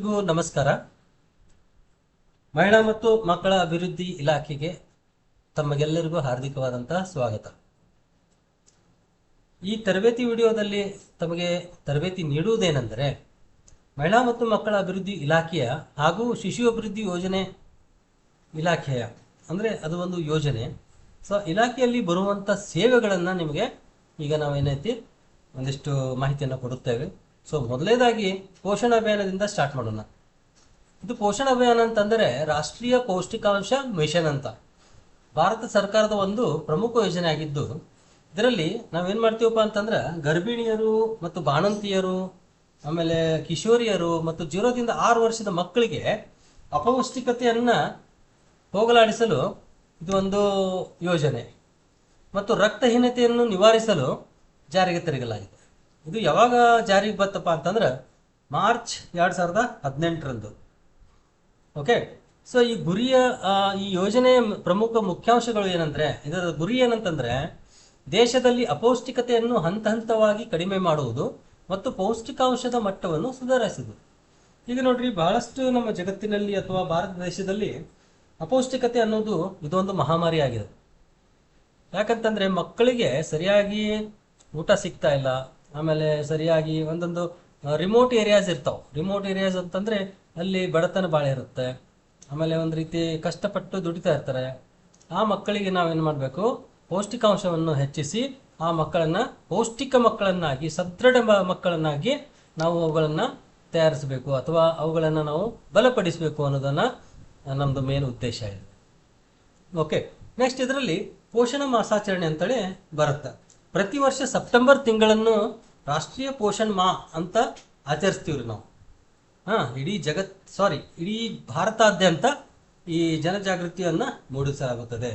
ಎಲ್ಲರಿಗೂ ನಮಸ್ಕಾರ. ಮಹಿಳಾ ಮತ್ತು ಮಕ್ಕಳ ಅಭಿವೃದ್ಧಿ ಇಲಾಖೆಗೆ ತಮಗೆಲ್ಲರಿಗೂ ಹಾರ್ದಿಕವಾದಂತಹ ಸ್ವಾಗತ. ಈ ತರಬೇತಿ ವಿಡಿಯೋದಲ್ಲಿ ತಮಗೆ ತರಬೇತಿ ನೀಡುವುದೇನೆಂದರೆ, ಮಹಿಳಾ ಮತ್ತು ಮಕ್ಕಳ ಅಭಿವೃದ್ಧಿ ಇಲಾಖೆಯ ಹಾಗೂ ಶಿಶು ಅಭಿವೃದ್ಧಿ ಯೋಜನೆ ಇಲಾಖೆಯ ಅಂದರೆ ಅದು ಒಂದು ಯೋಜನೆ. ಸೊ ಇಲಾಖೆಯಲ್ಲಿ ಬರುವಂಥ ಸೇವೆಗಳನ್ನು ನಿಮಗೆ ಈಗ ನಾವೇನೈತಿ ಒಂದಿಷ್ಟು ಮಾಹಿತಿಯನ್ನು ಕೊಡುತ್ತೇವೆ. ಸೊ ಮೊದಲನೇದಾಗಿ ಪೋಷಣ ಅಭಿಯಾನದಿಂದ ಸ್ಟಾರ್ಟ್ ಮಾಡೋಣ. ಇದು ಪೋಷಣ ಅಭಿಯಾನ ಅಂತಂದರೆ ರಾಷ್ಟ್ರೀಯ ಪೌಷ್ಟಿಕಾಂಶ ಮಿಷನ್ ಅಂತ ಭಾರತ ಸರ್ಕಾರದ ಒಂದು ಪ್ರಮುಖ ಯೋಜನೆ ಆಗಿದ್ದು, ಇದರಲ್ಲಿ ನಾವೇನು ಮಾಡ್ತೀವಪ್ಪ ಅಂತಂದ್ರೆ ಗರ್ಭಿಣಿಯರು ಮತ್ತು ಬಾಣಂತಿಯರು, ಆಮೇಲೆ ಕಿಶೋರಿಯರು ಮತ್ತು 0ರಿಂದ 6 ವರ್ಷದ ಮಕ್ಕಳಿಗೆ ಅಪೌಷ್ಟಿಕತೆಯನ್ನು ಹೋಗಲಾಡಿಸಲು ಇದು ಒಂದು ಯೋಜನೆ ಮತ್ತು ರಕ್ತಹೀನತೆಯನ್ನು ನಿವಾರಿಸಲು ಜಾರಿಗೆ ತರಲಾಗಿದೆ. ಇದು ಯಾವಾಗ ಜಾರಿಗೆ ಬತ್ತಪ್ಪ ಅಂತಂದ್ರೆ ಮಾರ್ಚ್ 2018ರಂದು. ಓಕೆ, ಸೊ ಈ ಗುರಿಯ ಈ ಯೋಜನೆಯ ಪ್ರಮುಖ ಮುಖ್ಯಾಂಶಗಳು ಏನಂದ್ರೆ, ಇದರ ಗುರಿ ಏನಂತಂದ್ರೆ ದೇಶದಲ್ಲಿ ಅಪೌಷ್ಟಿಕತೆಯನ್ನು ಹಂತ ಹಂತವಾಗಿ ಕಡಿಮೆ ಮಾಡುವುದು ಮತ್ತು ಪೌಷ್ಟಿಕಾಂಶದ ಮಟ್ಟವನ್ನು ಸುಧಾರಿಸುವುದು. ಈಗ ನೋಡ್ರಿ, ಬಹಳಷ್ಟು ನಮ್ಮ ಜಗತ್ತಿನಲ್ಲಿ ಅಥವಾ ಭಾರತ ದೇಶದಲ್ಲಿ ಅಪೌಷ್ಟಿಕತೆ ಅನ್ನೋದು ಇದೊಂದು ಮಹಾಮಾರಿ ಆಗಿದೆ. ಯಾಕಂತಂದ್ರೆ ಮಕ್ಕಳಿಗೆ ಸರಿಯಾಗಿ ಊಟ ಸಿಗ್ತಾ ಇಲ್ಲ, ಆಮೇಲೆ ಸರಿಯಾಗಿ ಒಂದೊಂದು ರಿಮೋಟ್ ಏರಿಯಾಸ್ ಇರ್ತಾವೆ. ರಿಮೋಟ್ ಏರಿಯಾಸ್ ಅಂತಂದ್ರೆ ಅಲ್ಲಿ ಬಡತನ ಭಾಳ ಇರುತ್ತೆ, ಆಮೇಲೆ ಒಂದು ರೀತಿ ಕಷ್ಟಪಟ್ಟು ದುಡಿತಾ ಇರ್ತಾರೆ. ಆ ಮಕ್ಕಳಿಗೆ ನಾವೇನು ಮಾಡಬೇಕು, ಪೌಷ್ಟಿಕಾಂಶವನ್ನು ಹೆಚ್ಚಿಸಿ ಆ ಮಕ್ಕಳನ್ನ ಪೌಷ್ಟಿಕ ಮಕ್ಕಳನ್ನಾಗಿ, ಸದೃಢ ಮಕ್ಕಳನ್ನಾಗಿ ನಾವು ಅವುಗಳನ್ನು ತಯಾರಿಸಬೇಕು ಅಥವಾ ಅವುಗಳನ್ನು ನಾವು ಬಲಪಡಿಸಬೇಕು ಅನ್ನೋದನ್ನ ನಮ್ಮದು ಮೇನ್ ಉದ್ದೇಶ ಇದೆ. ಓಕೆ, ನೆಕ್ಸ್ಟ್ ಇದರಲ್ಲಿ ಪೋಷಣ ಮಾಸಾಚರಣೆ ಅಂತೇಳಿ ಬರುತ್ತೆ. ಪ್ರತಿ ವರ್ಷ ಸೆಪ್ಟೆಂಬರ್ ತಿಂಗಳನ್ನು ರಾಷ್ಟ್ರೀಯ ಪೋಷಣ್ ಮಾ ಅಂತ ಆಚರಿಸ್ತೀವ್ರಿ ನಾವು. ಇಡೀ ಭಾರತಾದ್ಯಂತ ಈ ಜನಜಾಗೃತಿಯನ್ನು ಮೂಡಿಸಲಾಗುತ್ತದೆ.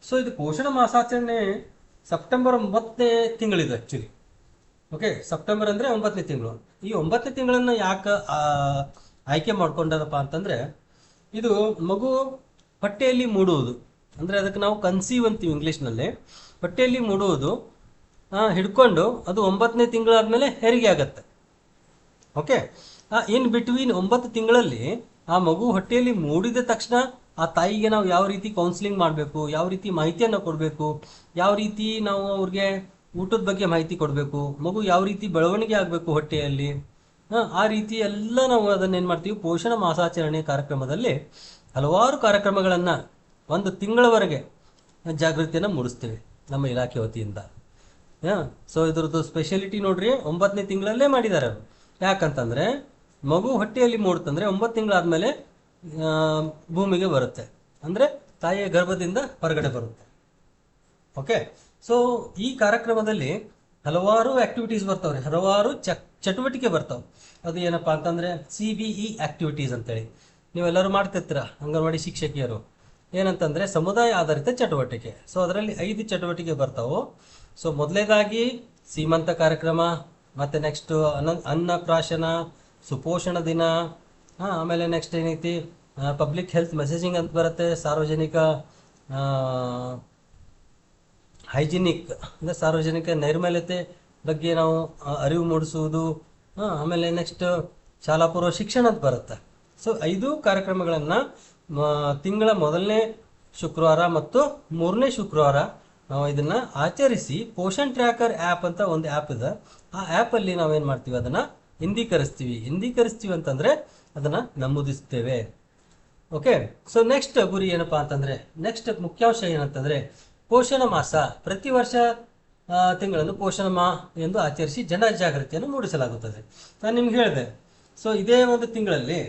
ಸೊ ಇದು ಪೋಷಣ ಮಾಸಾಚರಣೆ ಸೆಪ್ಟೆಂಬರ್ 9ನೇ ತಿಂಗಳಿದೆ ಆ್ಯಕ್ಚುಲಿ. ಓಕೆ, ಸೆಪ್ಟೆಂಬರ್ ಅಂದರೆ 9ನೇ ತಿಂಗಳು. ಈ 9ನೇ ತಿಂಗಳನ್ನು ಯಾಕೆ ಆಯ್ಕೆ ಮಾಡ್ಕೊಂಡಾರಪ್ಪ ಅಂತಂದರೆ, ಇದು ಮಗು ಹೊಟ್ಟೆಯಲ್ಲಿ ಮೂಡುವುದು, ಅಂದರೆ ಅದಕ್ಕೆ ನಾವು ಕನ್ಸೀವ್ ಅಂತೀವಿ ಇಂಗ್ಲೀಷ್ನಲ್ಲಿ. ಹೊಟ್ಟೆಯಲ್ಲಿ ಮೂಡುವುದು ಹಿಡ್ಕೊಂಡು ಅದು 9ನೇ ತಿಂಗಳಾದ್ಮೇಲೆ ಹೆರಿಗೆ ಆಗತ್ತೆ. ಓಕೆ, ಇನ್ ಬಿಟ್ವೀನ್ 9 ತಿಂಗಳಲ್ಲಿ ಆ ಮಗು ಹೊಟ್ಟೆಯಲ್ಲಿ ಮೂಡಿದ ತಕ್ಷಣ ಆ ತಾಯಿಗೆ ನಾವು ಯಾವ ರೀತಿ ಕೌನ್ಸಿಲಿಂಗ್ ಮಾಡಬೇಕು, ಯಾವ ರೀತಿ ಮಾಹಿತಿಯನ್ನು ಕೊಡಬೇಕು, ಯಾವ ರೀತಿ ನಾವು ಅವ್ರಿಗೆ ಊಟದ ಬಗ್ಗೆ ಮಾಹಿತಿ ಕೊಡಬೇಕು, ಮಗು ಯಾವ ರೀತಿ ಬೆಳವಣಿಗೆ ಆಗಬೇಕು ಹೊಟ್ಟೆಯಲ್ಲಿ, ಆ ರೀತಿ ಎಲ್ಲ ನಾವು ಅದನ್ನೇನು ಮಾಡ್ತೀವಿ, ಪೋಷಣ ಮಾಸಾಚರಣೆ ಕಾರ್ಯಕ್ರಮದಲ್ಲಿ ಹಲವಾರು ಕಾರ್ಯಕ್ರಮಗಳನ್ನು 1 ತಿಂಗಳವರೆಗೆ ಜಾಗೃತಿಯನ್ನು ಮೂಡಿಸ್ತೀವಿ ನಮ್ಮ ಇಲಾಖೆ ವತಿಯಿಂದ. ಸೊ ಇದ್ರದ್ದು ಸ್ಪೆಷಾಲಿಟಿ ನೋಡ್ರಿ, 9ನೇ ತಿಂಗಳಲ್ಲೇ ಮಾಡಿದ್ದಾರೆ ಅವರು. ಯಾಕಂತಂದ್ರೆ ಮಗು ಹೊಟ್ಟೆಯಲ್ಲಿ ಮೂಡುತ್ತಂದ್ರೆ 9 ತಿಂಗಳಾದ್ಮೇಲೆ ಭೂಮಿಗೆ ಬರುತ್ತೆ, ಅಂದ್ರೆ ತಾಯಿಯ ಗರ್ಭದಿಂದ ಹೊರಗಡೆ ಬರುತ್ತೆ. ಓಕೆ, ಸೊ ಈ ಕಾರ್ಯಕ್ರಮದಲ್ಲಿ ಹಲವಾರು ಆಕ್ಟಿವಿಟೀಸ್ ಬರ್ತಾವ್ರಿ, ಹಲವಾರು ಚಟುವಟಿಕೆ ಬರ್ತಾವೆ. ಅದು ಏನಪ್ಪಾ ಅಂತಂದ್ರೆ CBE ಆಕ್ಟಿವಿಟೀಸ್ ಅಂತೇಳಿ ನೀವೆಲ್ಲರೂ ಮಾಡ್ತಿರ್ತೀರ, ಅಂಗನವಾಡಿ ಶಿಕ್ಷಕಿಯರು. ಏನಂತಂದ್ರೆ ಸಮುದಾಯ ಆಧಾರಿತ ಚಟುವಟಿಕೆ. ಸೊ ಅದರಲ್ಲಿ 5 ಚಟುವಟಿಕೆ ಬರ್ತಾವೆ. ಸೊ ಮೊದಲನೇದಾಗಿ ಸೀಮಂತ ಕಾರ್ಯಕ್ರಮ, ಮತ್ತೆ ನೆಕ್ಸ್ಟ್ ಅನ್ನಪ್ರಾಶನ, ಸುಪೋಷಣ ದಿನ, ಆಮೇಲೆ ನೆಕ್ಸ್ಟ್ ಏನೈತಿ ಪಬ್ಲಿಕ್ ಹೆಲ್ತ್ ಮೆಸೇಜಿಂಗ್ ಅಂತ ಬರುತ್ತೆ, ಸಾರ್ವಜನಿಕ ಹೈಜಿನಿಕ್ ಅಂದರೆ ಸಾರ್ವಜನಿಕ ನೈರ್ಮಲ್ಯತೆ ಬಗ್ಗೆ ನಾವು ಅರಿವು ಮೂಡಿಸುವುದು, ಆಮೇಲೆ ನೆಕ್ಸ್ಟ್ ಶಾಲಾ ಪೂರ್ವ ಶಿಕ್ಷಣ ಅಂತ ಬರುತ್ತೆ. ಸೊ 5 ಕಾರ್ಯಕ್ರಮಗಳನ್ನು ತಿಂಗಳ ಮೊದಲನೇ ಶುಕ್ರವಾರ ಮತ್ತು 3ನೇ ಶುಕ್ರವಾರ ನಾವು ಇದನ್ನ ಆಚರಿಸಿ ಪೋಷಣ್ ಟ್ರ್ಯಾಕರ್ ಆ್ಯಪ್ ಅಂತ ಒಂದು ಆ್ಯಪ್ ಇದೆ. ಆ ಆ್ಯಪಲ್ಲಿ ನಾವೇನು ಮಾಡ್ತೀವಿ, ಅದನ್ನು ಹಿಂದೀಕರಿಸ್ತೀವಿ ಅಂತಂದರೆ ಅದನ್ನು ನಮೂದಿಸ್ತೇವೆ. ಓಕೆ, ಸೊ ನೆಕ್ಸ್ಟ್ ಗುರಿ ಏನಪ್ಪಾ ಅಂತಂದರೆ, ನೆಕ್ಸ್ಟ್ ಮುಖ್ಯಾಂಶ ಏನಂತಂದರೆ ಪೋಷಣ ಮಾಸ. ಪ್ರತಿ ವರ್ಷ ತಿಂಗಳನ್ನು ಪೋಷಣ ಮಾ ಎಂದು ಆಚರಿಸಿ ಜನಜಾಗೃತಿಯನ್ನು ಮೂಡಿಸಲಾಗುತ್ತದೆ. ನಾನು ನಿಮ್ಗೆ ಹೇಳಿದೆ. ಸೊ ಇದೇ ಒಂದು ತಿಂಗಳಲ್ಲಿ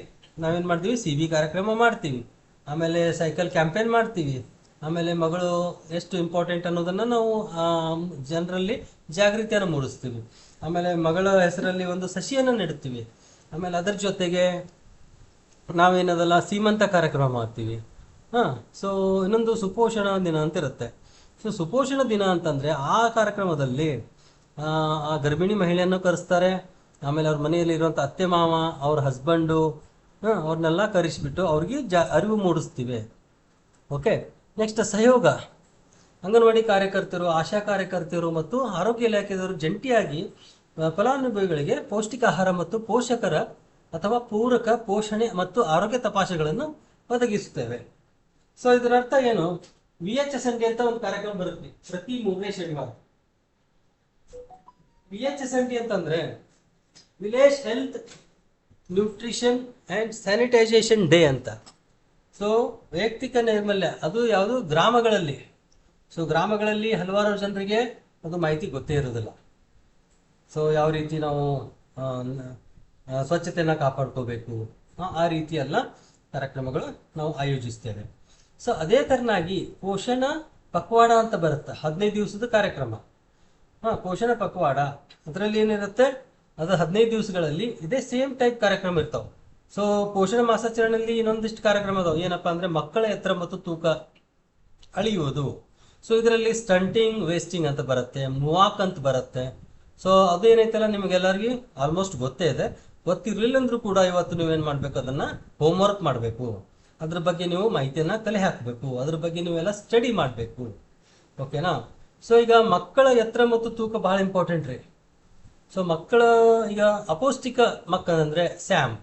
ನಾವೇನು ಮಾಡ್ತೀವಿ, CB ಕಾರ್ಯಕ್ರಮ ಮಾಡ್ತೀವಿ, ಆಮೇಲೆ ಸೈಕಲ್ ಕ್ಯಾಂಪೇನ್ ಮಾಡ್ತೀವಿ, ಆಮೇಲೆ ಮಗಳು ಎಷ್ಟು ಇಂಪಾರ್ಟೆಂಟ್ ಅನ್ನೋದನ್ನು ನಾವು ಜನರಲ್ಲಿ ಜಾಗೃತಿಯನ್ನು ಮೂಡಿಸ್ತೀವಿ, ಆಮೇಲೆ ಮಗಳ ಹೆಸರಲ್ಲಿ ಒಂದು ಸಸಿಯನ್ನು ನೆಡುತ್ತೀವಿ, ಆಮೇಲೆ ಅದರ ಜೊತೆಗೆ ನಾವೇನದಲ್ಲ ಸೀಮಂತ ಕಾರ್ಯಕ್ರಮ ಮಾಡ್ತೀವಿ. ಸೊ ಇನ್ನೊಂದು ಸುಪೋಷಣ ದಿನ ಅಂತ ಇರುತ್ತೆ. ಸೊ ಸುಪೋಷಣ ದಿನ ಅಂತಂದರೆ ಆ ಕಾರ್ಯಕ್ರಮದಲ್ಲಿ ಆ ಗರ್ಭಿಣಿ ಮಹಿಳೆಯನ್ನು ಕರೆಸ್ತಾರೆ, ಆಮೇಲೆ ಅವ್ರ ಮನೆಯಲ್ಲಿ ಇರುವಂಥ ಅತ್ತೆ ಮಾವ, ಅವ್ರ ಹಸ್ಬೆಂಡು, ಅವ್ರನ್ನೆಲ್ಲ ಕರೆಸಿಬಿಟ್ಟು ಅವ್ರಿಗೆ ಅರಿವು ಮೂಡಿಸ್ತೀವಿ. ಓಕೆ, ನೆಕ್ಸ್ಟ್ ಸಹಯೋಗ. ಅಂಗನವಾಡಿ ಕಾರ್ಯಕರ್ತರು, ಆಶಾ ಕಾರ್ಯಕರ್ತರು ಮತ್ತು ಆರೋಗ್ಯ ಇಲಾಖೆಯವರು ಜಂಟಿಯಾಗಿ ಫಲಾನುಭವಿಗಳಿಗೆ ಪೌಷ್ಟಿಕ ಆಹಾರ ಮತ್ತು ಪೋಷಕರ ಅಥವಾ ಪೂರಕ ಪೋಷಣೆ ಮತ್ತು ಆರೋಗ್ಯ ತಪಾಸಣೆಗಳನ್ನು ಒದಗಿಸುತ್ತೇವೆ. ಸೊ ಇದರ ಅರ್ಥ ಏನು? VHSND ಅಂತ ಒಂದು ಕಾರ್ಯಕ್ರಮ ಬರುತ್ತೆ ಪ್ರತಿ 3ನೇ ಶನಿವಾರ. VHSND ಅಂತಂದ್ರೆ village health nutrition and sanitisation day ಅಂತ. ಸೊ ವೈಯಕ್ತಿಕ ನೈರ್ಮಲ್ಯ, ಅದು ಯಾವುದು ಗ್ರಾಮಗಳಲ್ಲಿ. ಸೊ ಗ್ರಾಮಗಳಲ್ಲಿ ಹಲವಾರು ಜನರಿಗೆ ಅದು ಮಾಹಿತಿ ಗೊತ್ತೇ ಇರೋದಿಲ್ಲ. ಸೊ ಯಾವ ರೀತಿ ನಾವು ಸ್ವಚ್ಛತೆಯನ್ನು ಕಾಪಾಡ್ಕೋಬೇಕು, ಆ ರೀತಿ ಎಲ್ಲ ಕಾರ್ಯಕ್ರಮಗಳು ನಾವು ಆಯೋಜಿಸ್ತೇವೆ. ಸೊ ಅದೇ ತರನಾಗಿ ಪೋಷಣ ಪಕ್ವಾಡ ಅಂತ ಬರುತ್ತೆ, 15 ದಿವಸದ ಕಾರ್ಯಕ್ರಮ. ಪೋಷಣ ಪಕ್ವಾಡ ಅದರಲ್ಲಿ ಏನಿರುತ್ತೆ, ಅದು 15 ದಿವಸಗಳಲ್ಲಿ ಇದೇ ಸೇಮ್ ಟೈಪ್ ಕಾರ್ಯಕ್ರಮ ಇರ್ತಾವೆ. ಸೊ ಪೋಷಣ ಮಾಸಾಚರಣೆಯಲ್ಲಿ ಇನ್ನೊಂದಿಷ್ಟು ಕಾರ್ಯಕ್ರಮ ಅದಾವೆ. ಏನಪ್ಪಾ ಅಂದ್ರೆ ಮಕ್ಕಳ ಎತ್ತರ ಮತ್ತು ತೂಕ ಅಳಿಯುವುದು. ಸೊ ಇದರಲ್ಲಿ ಸ್ಟಂಟಿಂಗ್ ವೇಸ್ಟಿಂಗ್ ಅಂತ ಬರುತ್ತೆ, ಮುವಾಕ್ ಅಂತ ಬರುತ್ತೆ. ಸೊ ಅದೇನೈತಲ್ಲ ನಿಮಗೆಲ್ಲರಿಗೂ ಆಲ್ಮೋಸ್ಟ್ ಗೊತ್ತೇ ಇದೆ. ಗೊತ್ತಿರಲಿಲ್ಲ ಅಂದ್ರೂ ಕೂಡ ಇವತ್ತು ನೀವೇನು ಮಾಡಬೇಕು, ಅದನ್ನ ಹೋಮ್ವರ್ಕ್ ಮಾಡಬೇಕು. ಅದ್ರ ಬಗ್ಗೆ ನೀವು ಮಾಹಿತಿಯನ್ನ ಕಲೆ ಹಾಕಬೇಕು, ಅದ್ರ ಬಗ್ಗೆ ನೀವೆಲ್ಲ ಸ್ಟಡಿ ಮಾಡಬೇಕು. ಓಕೆನಾ? ಸೊ ಈಗ ಮಕ್ಕಳ ಎತ್ತರ ಮತ್ತು ತೂಕ ಬಹಳ ಇಂಪಾರ್ಟೆಂಟ್ ರೀ. ಸೊ ಮಕ್ಕಳ ಈಗ ಅಪೌಷ್ಟಿಕ ಮಕ್ಕಳಂದ್ರೆ ಸ್ಯಾಮ್,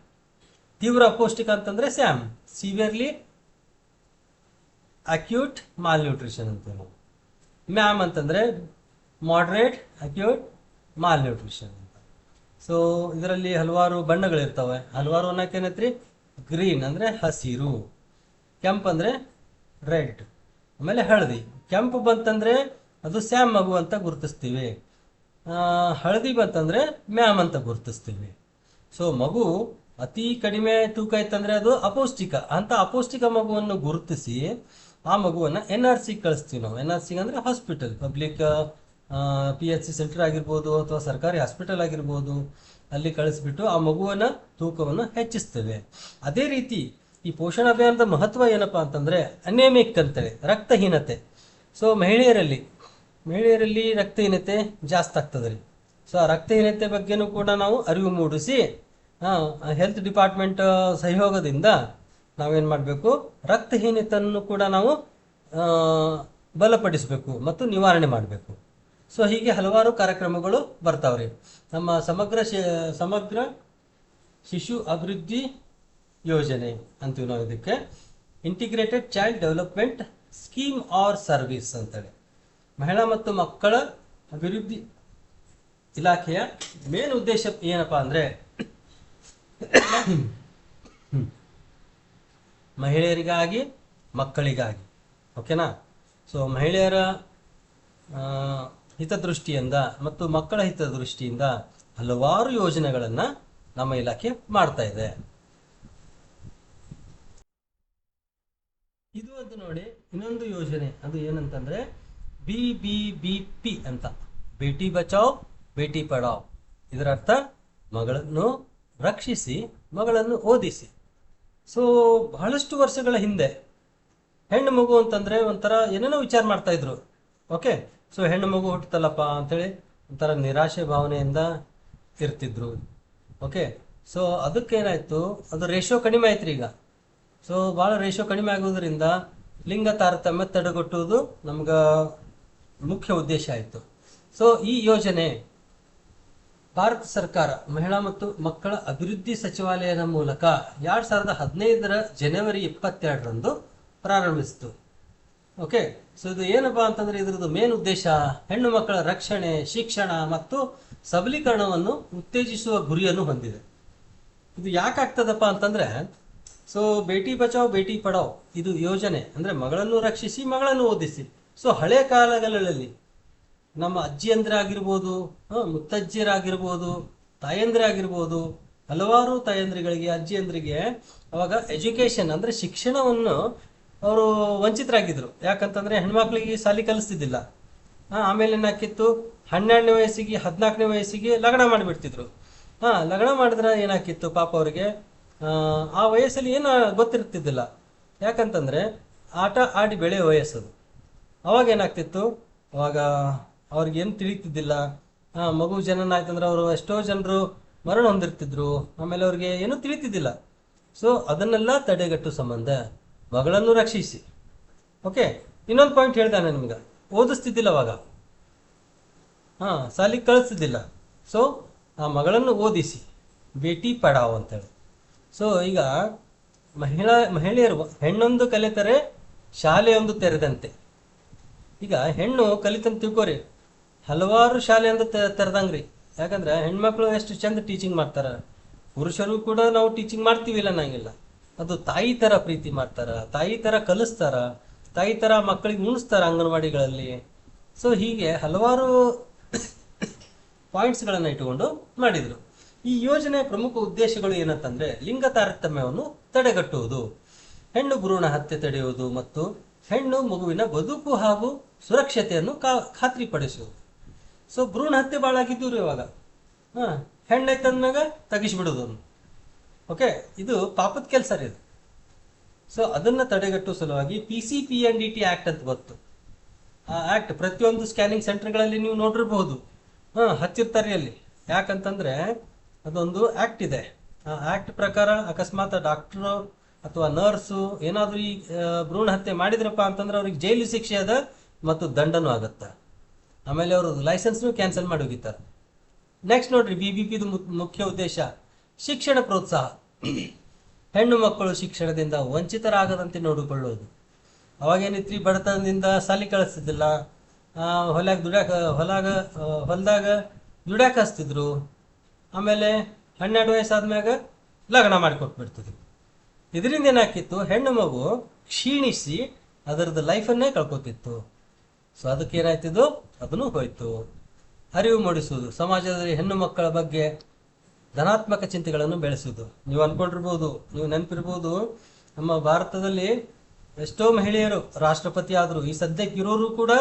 ತೀವ್ರ ಅಪೌಷ್ಟಿಕ ಅಂತಂದ್ರೆ Sam, severely acute mall nutrition ಅಂತ. ಮ್ಯಾಮ್ ಅಂತಂದ್ರೆ ಮಾಡ್ರೇಟ್ ಅಕ್ಯೂಟ್ ಮಾಲ್ ನ್ಯೂಟ್ರಿಷನ್ ಅಂತ. ಸೊ ಇದರಲ್ಲಿ ಹಲವಾರು ಬಣ್ಣಗಳಿರ್ತವೆ. ಹಲವಾರು ಅನ್ನೋಕೇನೈತ್ರಿ, ಗ್ರೀನ್ ಅಂದ್ರೆ ಹಸಿರು, ಕೆಂಪು ಅಂದ್ರೆ ರೆಡ್, ಆಮೇಲೆ ಹಳದಿ. ಕೆಂಪು ಬಂತಂದ್ರೆ ಅದು ಸ್ಯಾಮ್ ಮಗು ಅಂತ ಗುರುತಿಸ್ತೀವಿ, ಹಳದಿ ಬಂತಂದ್ರೆ ಮ್ಯಾಮ್ ಅಂತ ಗುರುತಿಸ್ತೀವಿ. ಸೊ ಮಗು ಅತಿ ಕಡಿಮೆ ತೂಕ ಇತ್ತಂದ್ರೆ ಅದು ಅಪೌಷ್ಟಿಕ ಅಂತ. ಅಪೌಷ್ಟಿಕ ಮಗುವನ್ನು ಗುರುತಿಸಿ ಆ ಮಗುವನ್ನ NRC ಕಳಿಸ್ತೀವಿ ನಾವು. NRC ಅಂದ್ರೆ ಹಾಸ್ಪಿಟಲ್, ಪಬ್ಲಿಕ್ PHC ಸೆಂಟರ್ ಆಗಿರ್ಬೋದು ಅಥವಾ ಸರ್ಕಾರಿ ಹಾಸ್ಪಿಟಲ್ ಆಗಿರ್ಬೋದು, ಅಲ್ಲಿ ಕಳಿಸ್ಬಿಟ್ಟು ಆ ಮಗುವನ್ನ ತೂಕವನ್ನು ಹೆಚ್ಚಿಸ್ತೇವೆ. ಅದೇ ರೀತಿ ಈ ಪೋಷಣ ಅಭಿಯಾನದ ಮಹತ್ವ ಏನಪ್ಪಾ ಅಂತಂದ್ರೆ ಅನೇಮಿಕ್ ಅಂತೇಳಿ, ರಕ್ತಹೀನತೆ. ಸೊ ಮಹಿಳೆಯರಲ್ಲಿ ರಕ್ತಹೀನತೆ ಜಾಸ್ತಿ ಆಗ್ತದೆ ರೀ. ಸೊ ಆ ರಕ್ತಹೀನತೆ ಬಗ್ಗೆನೂ ಕೂಡ ನಾವು ಅರಿವು ಮೂಡಿಸಿ ಹೆಲ್ತ್ ಡಿಪಾರ್ಟ್ಮೆಂಟ್ ಸಹಯೋಗದಿಂದ ನಾವೇನು ಮಾಡಬೇಕು, ರಕ್ತಹೀನತೆಯನ್ನು ಕೂಡ ನಾವು ಬಲಪಡಿಸಬೇಕು ಮತ್ತು ನಿವಾರಣೆ ಮಾಡಬೇಕು. ಸೊ ಹೀಗೆ ಹಲವಾರು ಕಾರ್ಯಕ್ರಮಗಳು ಬರ್ತಾವ್ರಿ. ನಮ್ಮ ಸಮಗ್ರ ಶಿಶು ಅಭಿವೃದ್ಧಿ ಯೋಜನೆ ಅಂತೀವಿ ನಾವು ಇದಕ್ಕೆ. Integrated child development scheme or service ಅಂತೇಳಿ. ಮಹಿಳಾ ಮತ್ತು ಮಕ್ಕಳ ಅಭಿವೃದ್ಧಿ ಇಲಾಖೆಯ ಮೇನ್ ಉದ್ದೇಶ ಏನಪ್ಪಾ ಅಂದ್ರೆ ಮಹಿಳೆಯರಿಗಾಗಿ, ಮಕ್ಕಳಿಗಾಗಿ. ಓಕೆನಾ? ಸೊ ಮಹಿಳೆಯರ ಹಿತದೃಷ್ಟಿಯಿಂದ ಮತ್ತು ಮಕ್ಕಳ ಹಿತದೃಷ್ಟಿಯಿಂದ ಹಲವಾರು ಯೋಜನೆಗಳನ್ನ ನಮ್ಮ ಇಲಾಖೆ ಮಾಡ್ತಾ ಇದೆ. ಇದು ಒಂದು ನೋಡಿ ಇನ್ನೊಂದು ಯೋಜನೆ, ಅದು ಏನಂತಂದ್ರೆ BBBP ಅಂತ, ಬೇಟಿ ಬಚಾವ್ ಬೇಟಿ ಪಢಾವ್. ಇದರ ಅರ್ಥ ಮಗಳನ್ನು ರಕ್ಷಿಸಿ ಮಗಳನ್ನು ಓದಿಸಿ. ಸೊ ಬಹಳಷ್ಟು ವರ್ಷಗಳ ಹಿಂದೆ ಹೆಣ್ಣು ಮಗು ಅಂತಂದ್ರೆ ಒಂಥರ ಏನೇನೋ ವಿಚಾರ ಮಾಡ್ತಾ ಇದ್ರು. ಓಕೆ, ಸೊ ಹೆಣ್ಣು ಮಗು ಹುಟ್ಟುತ್ತಲ್ಲಪ್ಪ ಅಂತೇಳಿ ಒಂಥರ ನಿರಾಶೆ ಭಾವನೆಯಿಂದ ಇರ್ತಿದ್ರು. ಓಕೆ, ಸೊ ಅದಕ್ಕೇನಾಯ್ತು, ಅದು ರೇಷೋ ಕಡಿಮೆ ಆಯ್ತು ಈಗ. ಸೊ ಭಾಳ ರೇಷೋ ಕಡಿಮೆ ಆಗೋದ್ರಿಂದ ಲಿಂಗ ತಾರತಮ್ಯ ತಡೆಗಟ್ಟುವುದು ನಮ್ಗ ಮುಖ್ಯ ಉದ್ದೇಶ ಆಯಿತು. ಸೊ ಈ ಯೋಜನೆ ಭಾರತ ಸರ್ಕಾರ ಮಹಿಳಾ ಮತ್ತು ಮಕ್ಕಳ ಅಭಿವೃದ್ಧಿ ಸಚಿವಾಲಯದ ಮೂಲಕ 2015 ಜನವರಿ 22ರಂದು ಪ್ರಾರಂಭಿಸಿತು. ಓಕೆ, ಸೊ ಇದು ಏನಪ್ಪಾ ಅಂತಂದ್ರೆ ಇದ್ರದ್ದು ಮೇನ್ ಉದ್ದೇಶ ಹೆಣ್ಣು ಮಕ್ಕಳ ರಕ್ಷಣೆ, ಶಿಕ್ಷಣ ಮತ್ತು ಸಬಲೀಕರಣವನ್ನು ಉತ್ತೇಜಿಸುವ ಗುರಿಯನ್ನು ಹೊಂದಿದೆ. ಇದು ಯಾಕಾಗ್ತದಪ್ಪ ಅಂತಂದ್ರೆ, ಸೊ ಬೇಟಿ ಬಚಾವ್ ಬೇಟಿ ಪಢಾವ್ ಇದು ಯೋಜನೆ ಅಂದ್ರೆ ಮಗಳನ್ನು ರಕ್ಷಿಸಿ ಮಗಳನ್ನು ಓದಿಸಿ. ಸೊ ಹಳೆ ಕಾಲಗಳಲ್ಲಿ ನಮ್ಮ ಅಜ್ಜಿಯಂದ್ರಾಗಿರ್ಬೋದು, ಮುತ್ತಜ್ಜಿಯರಾಗಿರ್ಬೋದು, ತಾಯಂದ್ರಾಗಿರ್ಬೋದು, ಹಲವಾರು ತಾಯಂದ್ರಿಗಳಿಗೆ, ಅಜ್ಜಿಯಂದ್ರಿಗೆ ಅವಾಗ ಎಜುಕೇಶನ್ ಅಂದ್ರೆ ಶಿಕ್ಷಣವನ್ನು ಅವರು ವಂಚಿತರಾಗಿದ್ರು. ಯಾಕಂತಂದ್ರೆ ಹೆಣ್ಮಕ್ಳಿಗೆ ಶಾಲಿ ಕಲಿಸ್ತಿದ್ದಿಲ್ಲ. ಆಮೇಲೆ ಏನಾಕಿತ್ತು, 12ನೇ ವಯಸ್ಸಿಗೆ 14ನೇ ವಯಸ್ಸಿಗೆ ಲಗ್ನ ಮಾಡಿಬಿಡ್ತಿದ್ರು. ಲಗ್ನ ಮಾಡಿದ್ರೆ ಏನಾಕಿತ್ತು ಪಾಪ ಅವರಿಗೆ ಆ ವಯಸ್ಸಲ್ಲಿ ಏನು ಗೊತ್ತಿರ್ತಿದ್ದಿಲ್ಲ. ಯಾಕಂತಂದ್ರೆ ಆಟ ಆಡಿ ಬೆಳೆಯೋ ವಯಸ್ಸದು. ಅವಾಗ ಏನಾಗ್ತಿತ್ತು, ಅವಾಗ ಅವ್ರಿಗೇನು ತಿಳಿತಿದ್ದಿಲ್ಲ. ಮಗು ಜನನ ಆಯ್ತಂದ್ರೆ ಅವರು ಎಷ್ಟೋ ಜನರು ಮರಣ ಹೊಂದಿರ್ತಿದ್ರು. ಆಮೇಲೆ ಅವ್ರಿಗೆ ಏನೂ ತಿಳಿತಿದ್ದಿಲ್ಲ. ಸೊ ಅದನ್ನೆಲ್ಲ ತಡೆಗಟ್ಟು ಸಂಬಂಧ ಮಗಳನ್ನು ರಕ್ಷಿಸಿ. ಓಕೆ, ಇನ್ನೊಂದು ಪಾಯಿಂಟ್ ಹೇಳ್ತಾನೆ ನಿಮ್ಗೆ, ಓದಿಸ್ತಿದ್ದಿಲ್ಲ ಅವಾಗ, ಶಾಲಿಗೆ ಕಳಿಸ್ತಿದ್ದಿಲ್ಲ. ಸೊ ಆ ಮಗಳನ್ನು ಓದಿಸಿ, ಬೇಟಿ ಪಢಾವ್ ಅಂತೇಳಿ. ಸೊ ಈಗ ಮಹಿಳೆಯರು ಹೆಣ್ಣೊಂದು ಕಲಿತರೆ ಶಾಲೆಯೊಂದು ತೆರೆದಂತೆ. ಈಗ ಹೆಣ್ಣು ಕಲಿತಂತ ತಿಳ್ಕೊರಿ, ಹಲವಾರು ಶಾಲೆಯೊಂದು ತೆರೆದಂಗ್ರಿ. ಯಾಕಂದ್ರೆ ಹೆಣ್ಮಕ್ಳು ಎಷ್ಟು ಚಂದ ಟೀಚಿಂಗ್ ಮಾಡ್ತಾರ, ಪುರುಷರು ಕೂಡ ನಾವು ಟೀಚಿಂಗ್ ಮಾಡ್ತೀವಿಲ್ಲ ನಂಗಿಲ್ಲ. ಅದು ತಾಯಿ ತರ ಪ್ರೀತಿ ಮಾಡ್ತಾರ, ತಾಯಿ ತರ ಕಲಿಸ್ತಾರ, ತಾಯಿ ತರ ಮಕ್ಕಳಿಗೆ ಉಣಿಸ್ತಾರ ಅಂಗನವಾಡಿಗಳಲ್ಲಿ. ಸೊ ಹೀಗೆ ಹಲವಾರು ಪಾಯಿಂಟ್ಸ್ಗಳನ್ನು ಇಟ್ಟುಕೊಂಡು ಮಾಡಿದ್ರು. ಈ ಯೋಜನೆಯ ಪ್ರಮುಖ ಉದ್ದೇಶಗಳು ಏನಂತಂದ್ರೆ ಲಿಂಗ ತಾರತಮ್ಯವನ್ನು ತಡೆಗಟ್ಟುವುದು, ಹೆಣ್ಣು ಭ್ರೂಣ ಹತ್ಯೆ ತಡೆಯುವುದು ಮತ್ತು ಹೆಣ್ಣು ಮಗುವಿನ ಬದುಕು ಹಾಗೂ ಸುರಕ್ಷತೆಯನ್ನು ಖಾತ್ರಿಪಡಿಸುವುದು. ಸೊ ಭ್ರೂಣ ಹತ್ಯೆ ಭಾಳ ಆಗಿದ್ದು ಇವಾಗ. ಹೆಣ್ಣೈತಂದ್ಮ್ಯಾಗ ತೆಗಿಸ್ಬಿಡೋದು. ಓಕೆ, ಇದು ಪಾಪದ ಕೆಲಸ ರೀ ಇದು. ಸೊ ಅದನ್ನ ತಡೆಗಟ್ಟುವ ಸಲುವಾಗಿ PCPNDT ಆಕ್ಟ್ ಅಂತ ಬಂತು. ಆ ಆಕ್ಟ್ ಪ್ರತಿಯೊಂದು ಸ್ಕ್ಯಾನಿಂಗ್ ಸೆಂಟರ್ಗಳಲ್ಲಿ ನೀವು ನೋಡಿರಬಹುದು, ಹಚ್ಚಿರ್ತಾರೆ ಅಲ್ಲಿ. ಯಾಕಂತಂದ್ರೆ ಅದೊಂದು ಆಕ್ಟ್ ಇದೆ. ಆ ಆಕ್ಟ್ ಪ್ರಕಾರ ಅಕಸ್ಮಾತ್ ಡಾಕ್ಟರ್ ಅಥವಾ ನರ್ಸು ಏನಾದ್ರೂ ಈ ಭ್ರೂಣ ಹತ್ಯೆ ಮಾಡಿದ್ರಪ್ಪ ಅಂತಂದ್ರೆ ಅವ್ರಿಗೆ ಜೈಲು ಶಿಕ್ಷೆ ಅದ ಮತ್ತು ದಂಡನೂ ಆಗತ್ತ. ಆಮೇಲೆ ಅವರು ಲೈಸೆನ್ಸ್ನು ಕ್ಯಾನ್ಸಲ್ ಮಾಡಿ ಹೋಗಿದ್ದಾರೆ. ನೆಕ್ಸ್ಟ್ ನೋಡ್ರಿ, BBPದು ಮುಖ್ಯ ಉದ್ದೇಶ ಶಿಕ್ಷಣ ಪ್ರೋತ್ಸಾಹ. ಹೆಣ್ಣು ಮಕ್ಕಳು ಶಿಕ್ಷಣದಿಂದ ವಂಚಿತರಾಗದಂತೆ ನೋಡಿಕೊಳ್ಳುವುದು. ಅವಾಗೇನಿತ್ರಿ, ಬಡತನದಿಂದ ಸಾಲಿ ಕಳಿಸ್ತಿದ್ದಿಲ್ಲ, ಹೊಲದಾಗ ದುಡ್ಯಾಕ ಹಚ್ತಿದ್ರು. ಆಮೇಲೆ 12 ವಯಸ್ಸಾದ್ಮ್ಯಾಗ ಲಗ್ನ ಮಾಡಿಕೊಟ್ಬಿಡ್ತಿದ್ರು. ಇದರಿಂದ ಏನಾಕಿತ್ತು, ಹೆಣ್ಣು ಮಗು ಕ್ಷೀಣಿಸಿ ಅದರದ್ದು ಲೈಫನ್ನೇ ಕಳ್ಕೊತಿತ್ತು. ಸೊ ಅದಕ್ಕೆ ಏನಾಯ್ತಿದ್ದು, ಅದನ್ನು ಹೋಯ್ತು. ಅರಿವು ಮೂಡಿಸುವುದು, ಸಮಾಜದಲ್ಲಿ ಹೆಣ್ಣು ಮಕ್ಕಳ ಬಗ್ಗೆ ಧನಾತ್ಮಕ ಚಿಂತೆಗಳನ್ನು ಬೆಳೆಸುವುದು. ನೀವು ಅನ್ಕೊಂಡಿರ್ಬೋದು, ನೀವು ನೆನಪಿರ್ಬೋದು, ನಮ್ಮ ಭಾರತದಲ್ಲಿ ಎಷ್ಟೋ ಮಹಿಳೆಯರು ರಾಷ್ಟ್ರಪತಿ ಆದ್ರು. ಈ ಸದ್ಯಕ್ಕೆ ಇರೋರು ಕೂಡ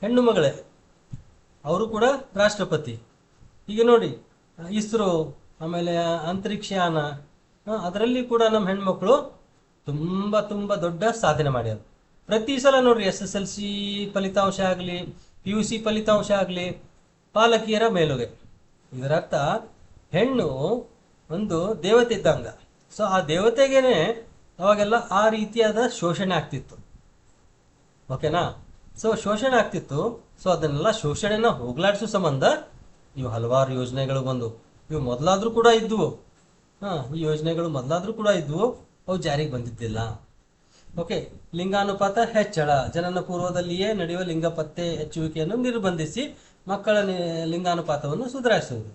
ಹೆಣ್ಣು ಮಗಳೇ, ಅವರು ಕೂಡ ರಾಷ್ಟ್ರಪತಿ. ಈಗ ನೋಡಿ, ಇಸ್ರೋ, ಆಮೇಲೆ ಅಂತರಿಕ್ಷಯಾನ, ಅದರಲ್ಲಿ ಕೂಡ ನಮ್ಮ ಹೆಣ್ಮಕ್ಳು ತುಂಬಾ ತುಂಬಾ ದೊಡ್ಡ ಸಾಧನೆ ಮಾಡ್ಯಾರ. ಪ್ರತಿ ಸಲ ನೋಡ್ರಿ, SSLC ಫಲಿತಾಂಶ ಆಗಲಿ, PUC ಫಲಿತಾಂಶ ಆಗಲಿ, ಪಾಲಕಿಯರ ಮೇಲುಗೆ. ಇದರರ್ಥ ಹೆಣ್ಣು ಒಂದು ದೇವತೆ ಇದ್ದಂಗ. ಸೊ ಆ ದೇವತೆಗೇನೆ ಅವಾಗೆಲ್ಲ ಆ ರೀತಿಯಾದ ಶೋಷಣೆ ಆಗ್ತಿತ್ತು. ಓಕೆನಾ? ಸೊ ಶೋಷಣೆ ಆಗ್ತಿತ್ತು. ಸೊ ಅದನ್ನೆಲ್ಲ ಶೋಷಣೆನ ಹೋಗ್ಲಾಡಿಸೋ ಸಂಬಂಧ ಇವು ಹಲವಾರು ಯೋಜನೆಗಳು ಬಂದು, ಇವು ಮೊದಲಾದ್ರೂ ಕೂಡ ಇದ್ವು. ಈ ಯೋಜನೆಗಳು ಮೊದಲಾದ್ರೂ ಕೂಡ ಇದ್ವು, ಅವು ಜಾರಿಗೆ ಬಂದಿದ್ದಿಲ್ಲ. ಓಕೆ, ಲಿಂಗಾನುಪಾತ ಹೆಚ್ಚಳ, ಜನನ ಪೂರ್ವದಲ್ಲಿಯೇ ನಡೆಯುವ ಲಿಂಗ ಪತ್ತೆ ಹೆಚ್ಚುವಿಕೆಯನ್ನು ನಿರ್ಬಂಧಿಸಿ ಮಕ್ಕಳ ಲಿಂಗಾನುಪಾತವನ್ನು ಸುಧಾರಿಸುವುದು.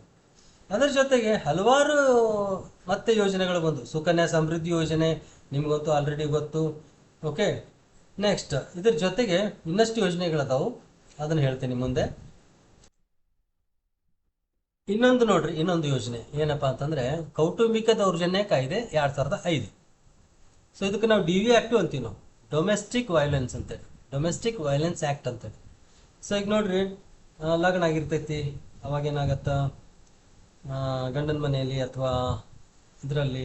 ಅದರ ಜೊತೆಗೆ ಹಲವಾರು ಮತ್ತೆ ಯೋಜನೆಗಳು ಬಂದು, ಸುಕನ್ಯಾ ಸಮೃದ್ಧಿ ಯೋಜನೆ ನಿಮ್ಗಂತೂ ಆಲ್ರೆಡಿ ಗೊತ್ತು. ಓಕೆ, ನೆಕ್ಸ್ಟ್ ಇದ್ರ ಜೊತೆಗೆ ಇನ್ನಷ್ಟು ಯೋಜನೆಗಳದಾವು, ಅದನ್ನ ಹೇಳ್ತೀನಿ ಮುಂದೆ. ಇನ್ನೊಂದು ನೋಡ್ರಿ, ಇನ್ನೊಂದು ಯೋಜನೆ ಏನಪ್ಪಾ ಅಂತಂದ್ರೆ ಕೌಟುಂಬಿಕ ದೌರ್ಜನ್ಯ ಕಾಯ್ದೆ 2005. ಸೊ ಇದಕ್ಕೆ ನಾವು DV ಆಕ್ಟ್ ಅಂತೀವಿ, ನಾವು ಡೊಮೆಸ್ಟಿಕ್ ವೈಲೆನ್ಸ್ ಅಂತೇಳಿ, ಡೊಮೆಸ್ಟಿಕ್ ವೈಲೆನ್ಸ್ ಆಕ್ಟ್ ಅಂತೇಳಿ. ಸೊ ಈಗ ನೋಡ್ರಿ, ಲಗ್ನ ಆಗಿರ್ತೈತಿ, ಅವಾಗೇನಾಗತ್ತ, ಗಂಡನ ಮನೆಯಲ್ಲಿ ಅಥವಾ ಇದರಲ್ಲಿ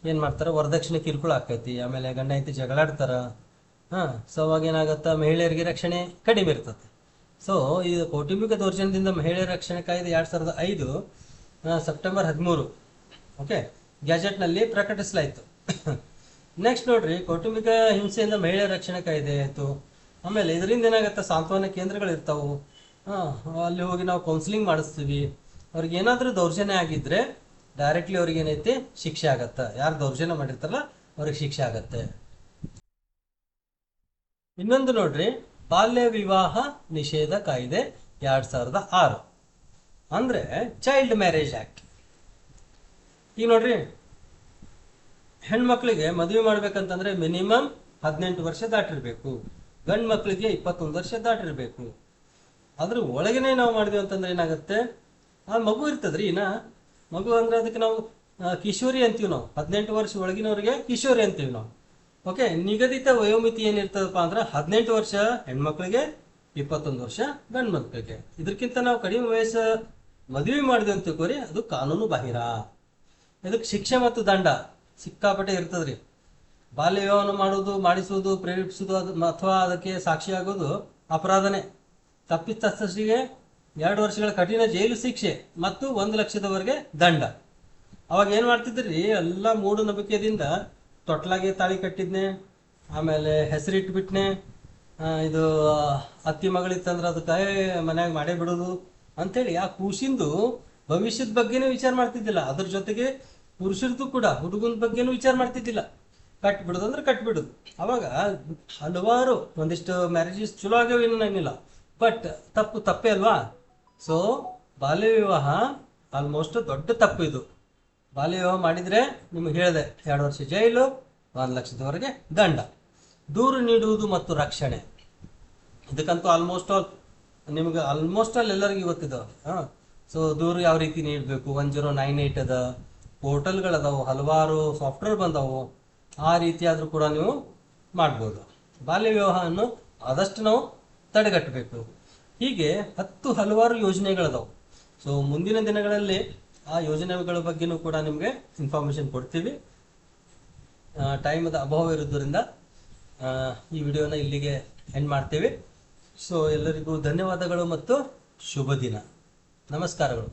ಏನು ಮಾಡ್ತಾರೆ, ವರದಕ್ಷಿಣೆ ಕಿರುಕುಳ ಆಕೈತಿ. ಆಮೇಲೆ ಗಂಡ ಹೆಂಡತಿ ಜಗಳಾಡ್ತಾರ. ಸೊ ಅವಾಗ ಏನಾಗತ್ತ, ಮಹಿಳೆಯರಿಗೆ ರಕ್ಷಣೆ ಕಡಿಮೆ ಇರ್ತದೆ. ಸೊ ಈ ಕೌಟುಂಬಿಕ ದೌರ್ಜನ್ಯದಿಂದ ಮಹಿಳೆಯರ ರಕ್ಷಣೆ ಕಾಯ್ದೆ 2005 ಸೆಪ್ಟೆಂಬರ್ 13 ಓಕೆ ಗ್ಯಾಜೆಟ್ನಲ್ಲಿ ಪ್ರಕಟಿಸಲಾಯಿತು. ನೆಕ್ಸ್ಟ್ ನೋಡ್ರಿ, ಕೌಟುಂಬಿಕ ಹಿಂಸೆಯಿಂದ ಮಹಿಳೆಯರ ರಕ್ಷಣೆ ಕಾಯ್ದೆ ಆಯಿತು. ಆಮೇಲೆ ಇದರಿಂದ ಏನಾಗುತ್ತೆ, ಸಾಂತ್ವನ ಕೇಂದ್ರಗಳು ಇರ್ತಾವು. ಅಲ್ಲಿ ಹೋಗಿ ನಾವು ಕೌನ್ಸಿಲಿಂಗ್ ಮಾಡಿಸ್ತೀವಿ. ಅವ್ರಿಗೆ ಏನಾದರೂ ದೌರ್ಜನ್ಯ ಆಗಿದ್ರೆ ಡೈರೆಕ್ಟ್ಲಿ ಅವ್ರಿಗೆ ಏನೈತಿ, ಶಿಕ್ಷೆ ಆಗತ್ತೆ. ಯಾರು ದೌರ್ಜನ್ಯ ಮಾಡಿರ್ತಾರಲ್ಲ ಅವ್ರಿಗೆ ಶಿಕ್ಷೆ ಆಗತ್ತೆ. ಇನ್ನೊಂದು ನೋಡ್ರಿ, ಬಾಲ್ಯ ವಿವಾಹ ನಿಷೇಧ ಕಾಯ್ದೆ 2006, ಅಂದ್ರೆ ಚೈಲ್ಡ್ ಮ್ಯಾರೇಜ್ ಆಕ್ಟ್. ಈಗ ನೋಡ್ರಿ, ಹೆಣ್ಮಕ್ಳಿಗೆ ಮದುವೆ ಮಾಡ್ಬೇಕಂತಂದ್ರೆ ಮಿನಿಮಮ್ 18 ವರ್ಷ ದಾಟಿರ್ಬೇಕು, ಗಂಡು ಮಕ್ಳಿಗೆ 21 ವರ್ಷ ದಾಟಿರ್ಬೇಕು. ಅದ್ರ ಒಳಗೇನೆ ನಾವು ಮಾಡಿದ್ವಿ ಅಂತಂದ್ರೆ ಏನಾಗುತ್ತೆ, ಆ ಮಗು ಇರ್ತದ್ರಿ. ಮಗು ಅಂದ್ರೆ ಅದಕ್ಕೆ ನಾವು ಕಿಶೋರಿ ಅಂತೀವಿ. ನಾವು 18 ವರ್ಷ ಒಳಗಿನವ್ರಿಗೆ ಕಿಶೋರಿ ಅಂತೀವಿ ನಾವು. ಓಕೆ, ನಿಗದಿತ ವಯೋಮಿತಿ ಏನಿರ್ತದಪ್ಪ ಅಂದ್ರೆ 18 ವರ್ಷ ಹೆಣ್ಮಕ್ಳಿಗೆ, 21 ವರ್ಷ ಗಂಡು ಮಕ್ಳಿಗೆ. ಇದಕ್ಕಿಂತ ನಾವು ಕಡಿಮೆ ವಯಸ್ಸು ಮದುವೆ ಮಾಡಿದ್ವಿ ಅಂತ ತಿಳ್ಕೊರಿ, ಅದು ಕಾನೂನು ಬಾಹಿರ. ಇದಕ್ಕೆ ಶಿಕ್ಷೆ ಮತ್ತು ದಂಡ ಸಿಕ್ಕಾಪಟ್ಟೆ ಇರ್ತದ್ರಿ. ಬಾಲ್ಯ ವಿವಾಹವನ್ನು ಮಾಡೋದು, ಮಾಡಿಸುವುದು, ಪ್ರೇರೇಪಿಸುವುದು ಅಥವಾ ಅದಕ್ಕೆ ಸಾಕ್ಷಿಯಾಗೋದು ಅಪರಾಧನೇ. ತಪ್ಪಿತಸ್ಥರಿಗೆ 2 ವರ್ಷಗಳ ಕಠಿಣ ಜೈಲು ಶಿಕ್ಷೆ ಮತ್ತು 1 ಲಕ್ಷದವರೆಗೆ ದಂಡ. ಅವಾಗ ಏನ್ ಮಾಡ್ತಿದ್ರಿ, ಎಲ್ಲ ಮೂಢನಂಬಿಕೆದಿಂದ ತೊಟ್ಲಾಗೆ ತಾಳಿ ಕಟ್ಟಿದ್ನೆ, ಆಮೇಲೆ ಹೆಸರಿಟ್ಬಿಟ್ನೆ, ಇದು ಅತ್ತಿ ಮಗಳಿತ್ತಂದ್ರೆ ಅದಕ್ಕೆ ಮನ್ಯಾಗ ಮಾಡೇ ಬಿಡೋದು ಅಂತೇಳಿ ಆ ಕೂಸಿಂದು ಭವಿಷ್ಯದ ಬಗ್ಗೆನೇ ವಿಚಾರ ಮಾಡ್ತಿದ್ದಿಲ್ಲ. ಅದ್ರ ಜೊತೆಗೆ ಪುರುಷರದ್ದು ಕೂಡ ಹುಡುಗನ ಬಗ್ಗೆನೂ ವಿಚಾರ ಮಾಡ್ತಿದ್ದಿಲ್ಲ. ಕಟ್ಬಿಡೋದು ಅಂದ್ರೆ ಕಟ್ಬಿಡೋದು. ಅವಾಗ ಹಲವಾರು ಒಂದಿಷ್ಟು ಮ್ಯಾರೇಜಸ್ ಚಲೋ ಆಗ್ಯಾವ ಏನಿಲ್ಲ, ಬಟ್ ತಪ್ಪೇ ಅಲ್ವಾ. ಸೊ ಬಾಲ್ಯ ವಿವಾಹ ಆಲ್ಮೋಸ್ಟ್ ದೊಡ್ಡ ತಪ್ಪು ಇದು. ಬಾಲ್ಯ ವಿವಾಹ ಮಾಡಿದ್ರೆ ನಿಮ್ಗೆ ಹೇಳಿದೆ 2 ವರ್ಷ ಜೈಲು, 1 ಲಕ್ಷದವರೆಗೆ ದಂಡ. ದೂರು ನೀಡುವುದು ಮತ್ತು ರಕ್ಷಣೆ, ಇದಕ್ಕಂತೂ ಆಲ್ಮೋಸ್ಟ್ ಆಲ್ ಎಲ್ಲರಿಗೂ ಗೊತ್ತಿದ್ದಾವೆ. ಸೊ ದೂರು ಯಾವ ರೀತಿ ನೀಡಬೇಕು, 1098 ಅದ, ಪೋರ್ಟಲ್ಗಳದಾವು, ಹಲವಾರು ಸಾಫ್ಟ್ವೇರ್ ಬಂದವು. ಆ ರೀತಿ ಆದರೂ ಕೂಡ ನೀವು ಮಾಡ್ಬೋದು. ಬಾಲ್ಯ ವಿವಾಹವನ್ನು ಆದಷ್ಟು ನಾವು ತಡೆಗಟ್ಟಬೇಕು. ಹೀಗೆ ಹಲವಾರು ಯೋಜನೆಗಳದಾವು. ಸೊ ಮುಂದಿನ ದಿನಗಳಲ್ಲಿ ಆ ಯೋಜನೆಗಳ ಬಗ್ಗೆನೂ ಕೂಡ ನಿಮಗೆ ಇನ್ಫಾರ್ಮೇಶನ್ ಕೊಡ್ತೀವಿ. ಟೈಮದ ಅಭಾವ ಇರೋದ್ರಿಂದ ಈ ವಿಡಿಯೋನ ಇಲ್ಲಿಗೆ ಎಂಡ್ ಮಾಡ್ತೀವಿ. ಸೊ ಎಲ್ಲರಿಗೂ ಧನ್ಯವಾದಗಳು ಮತ್ತು ಶುಭ ದಿನ. ನಮಸ್ಕಾರಗಳು.